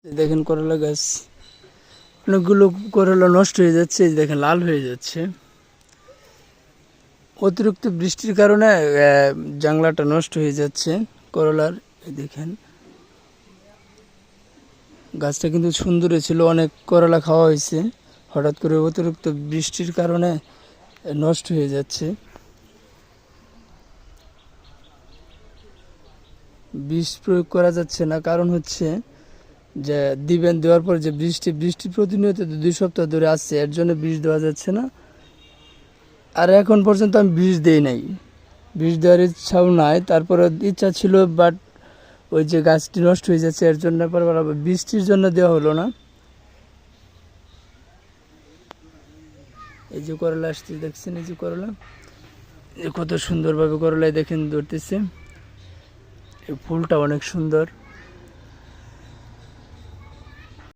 দেখেন করলা গাছ অনেকগুলো করলা নষ্ট হয়ে যাচ্ছে, এই দেখেন লাল হয়ে যাচ্ছে। অতিরিক্ত বৃষ্টির কারণে জাংলাটা নষ্ট হয়ে যাচ্ছে করলার। এই দেখেন গাছটা কিন্তু সুন্দরই ছিল, অনেক করলা খাওয়া হয়েছে, হঠাৎ করে অতিরিক্ত বৃষ্টির কারণে নষ্ট হয়ে যাচ্ছে। বিষ প্রয়োগ করা যাচ্ছে না, কারণ হচ্ছে যে দেওয়ার পর যে বৃষ্টি প্রতিনিয়ত 2 সপ্তাহ ধরে আসছে, এর জন্য বিষ দেওয়া যাচ্ছে না। আর এখন পর্যন্ত আমি বিষ দেই নাই, বিষ দেওয়ার ইচ্ছাও নাই। তারপরে ইচ্ছা ছিল, বাট ওই যে গাছটি নষ্ট হয়ে যাচ্ছে এর জন্য বৃষ্টির জন্য দেওয়া হলো না। এই যে করলা আসছে দেখছেন, এই যে করলা, কত সুন্দরভাবে করলায় দেখেন ধরতেছে। এই ফুলটা অনেক সুন্দর।